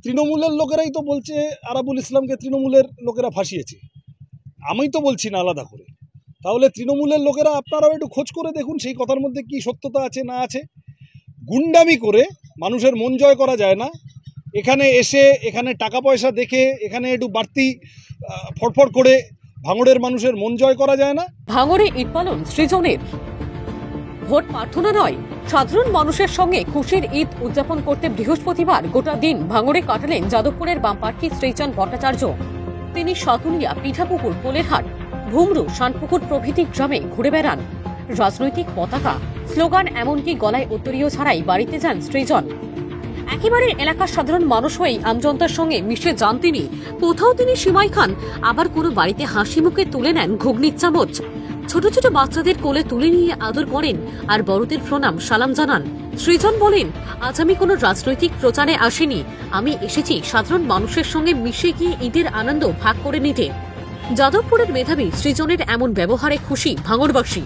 তৃণমূলের লোকেরাই তো বলছে আরাবুল ইসলামকে তৃণমূলের লোকেরা ফাঁসিয়েছে। আমি তো বলছি না আলাদা করে। তাহলে তৃণমূলের লোকেরা আপনারাও একটু খোঁজ করে দেখুন সেই কথার মধ্যে কি সত্যতা আছে না আছে। গুন্ডামি করে মানুষের মন জয় করা যায় না। এখানে এসে এখানে টাকা পয়সা দেখে এখানে একটু বাড়তি ফটফট করে ভাঙড়ের মানুষের মন জয় করা যায় না। ভাঙড়ে ইট পালন সৃজনের ভোট প্রার্থনা নয়, সাধারণ মানুষের সঙ্গে খুশির ঈদ উদযাপন করতে বৃহস্পতিবার গোটা দিন ভাঙড়ে কাটালেন যাদবপুরের বামপ্রার্থী শ্রীচাঁদ ভট্টাচার্য। তিনি সাতুলিয়া, পিঠাপুকুর, কোলেরহাট, ভুমরু, শানপুকুর প্রভৃতি গ্রামে ঘুরে বেড়ান। রাজনৈতিক পতাকা, স্লোগান এমনকি গলায় উত্তরীয় ছাড়াই বাড়িতে যান সৃজন। একেবারে এলাকার সাধারণ মানুষ হয়েই আমজনতার সঙ্গে মিশে যান তিনি। কোথাও তিনি সিমাই খান, আবার কোনো বাড়িতে হাসি মুখে তুলে নেন ঘুগনির চামচ। ছোট ছোট বাচ্চাদের কোলে তুলে নিয়ে আদর করেন আর বড়দের প্রণাম সালাম জানান। সৃজন বলেন, আজ আমি কোনো রাজনৈতিক প্রচারে আসিনি, আমি এসেছি সাধারণ মানুষের সঙ্গে মিশে গিয়ে ঈদের আনন্দ ভাগ করে নিতে। যাদবপুরের মেধাবী সৃজনের এমন ব্যবহারে খুশি ভাঙড়বাসী।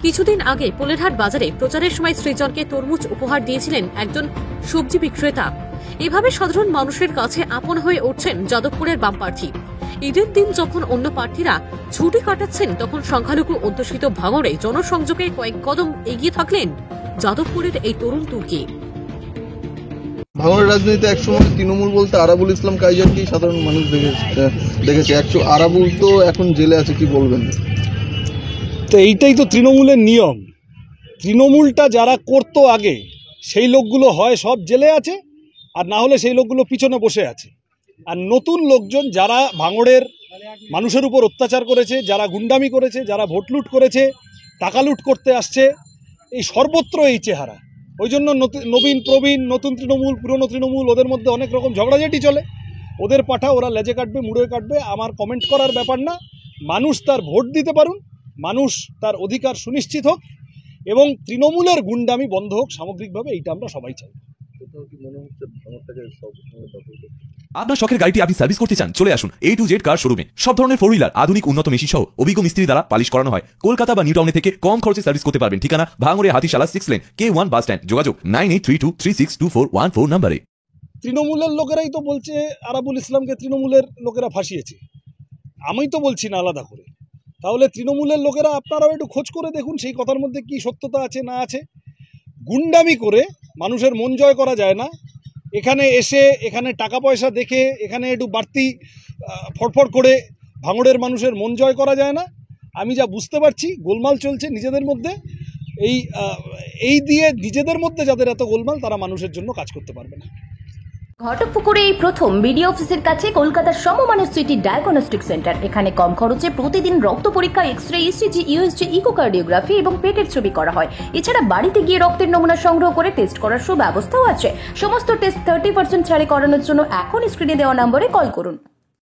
কিছুদিন আগে পোলেরহাট বাজারে প্রচারের সময় সৃজনকে তরমুজ উপহার দিয়েছিলেন একজন সবজি বিক্রেতা। এভাবে সাধারণ মানুষের কাছে আপন হয়ে উঠছেন যাদবপুরের বামপ্রার্থী। ঈদের দিন যখন অন্য প্রার্থীরা ছুটি কাটাচ্ছেন, তখন সংখ্যালঘু অধ্যুষিত ভাঙড়ে জনসংযোগে কয়েক কদম এগিয়ে থাকলেন যাদবপুরের এই তরুণ তুর্কি। ভাঙড়ের রাজনীতিতে একসময় তৃণমূল বলতে আরাবুল ইসলাম কাইজারকেই সাধারণ মানুষ দেখেছে। আরাবুল তো এখন জেলে আছে, কি বলবেন? তো এইটাই তো তৃণমূলের নিয়ম। তৃণমূলটা যারা করতো আগে সেই লোকগুলো হয় সব জেলে আছে, আর না হলে সেই লোকগুলো পিছনে বসে আছে। আর নতুন লোকজন যারা ভাঙড়ের মানুষের উপর অত্যাচার করেছে, যারা গুন্ডামি করেছে, যারা ভোট লুট করেছে, টাকা লুট করতে আসছে, এই সর্বত্র এই চেহারা। ওই জন্য নবীন প্রবীণ, নতুন তৃণমূল, পুরনো তৃণমূল, ওদের মধ্যে অনেক রকম ঝগড়াঝাটি চলে। ওদের পাঠা, ওরা লেজে কাটবে, মুড়ে কাটবে, আমার কমেন্ট করার ব্যাপার না। মানুষ তার ভোট দিতে পারুন, মানুষ তার অধিকার সুনিশ্চিত হোক এবং তৃণমূলের গুন্ডামি বন্ধ হোক সামগ্রিকভাবে, এইটা আমরা সবাই চাই। আপনার শখের গাড়িটি আপনি সার্ভিস করতে চান, চলে আসুন A to Z কার শোরুমে। সব ধরনের 4 হুইলার, আধুনিক উন্নত মেশিন সহ অভিজ্ঞ মিস্ত্রি দ্বারা পালিশ করানো হয়। কলকাতা বা নিউ টাউনে থেকে কম খরচে সার্ভিস করতে পারবেন। ঠিকানা ভাঙড়ে Hatishala 6 lane, K1 bus stand. যোগাযোগ 9832362414 নম্বরে। তৃণমূলের লোকেরাই তো বলছে আরাবুল ইসলামকে তৃণমূলের লোকেরা ফাঁসিয়েছে। আমি তো বলছি না আলাদা করে। তাহলে তৃণমূলের লোকেরা আপনারাও একটু খোঁজ করে দেখুন সেই কথার মধ্যে কি সত্যতা আছে না আছে। গুন্ডামি করে মানুষের মন জয় করা যায় না। এখানে এসে এখানে টাকা পয়সা দেখে এখানে একটু বাড়তি ফটফট করে ভাঙড়ের মানুষের মন জয় করা যায় না। আমি যা বুঝতে পারছি গোলমাল চলছে নিজেদের মধ্যে। এই দিয়ে নিজেদের মধ্যে যাদের এত গোলমাল, তারা মানুষের জন্য কাজ করতে পারবে না। ঘটকপুকুরে এই প্রথম বিডিও অফিসের কাছে কলকাতার সমমানের সিটি ডায়াগনস্টিক সেন্টার। এখানে কম খরচে প্রতিদিন রক্ত পরীক্ষা, এক্সরে, ইসিজি, ইউএসজি, ইকোকার্ডিওগ্রাফি এবং পেটের ছবি করা হয়। এছাড়া বাড়িতে গিয়ে রক্তের নমুনা সংগ্রহ করে টেস্ট করার সুব্যবস্থাও আছে। সমস্ত টেস্ট 30% ছাড়ে করানোর জন্য এখনই স্ক্রিনে দেওয়া নম্বরে কল করুন।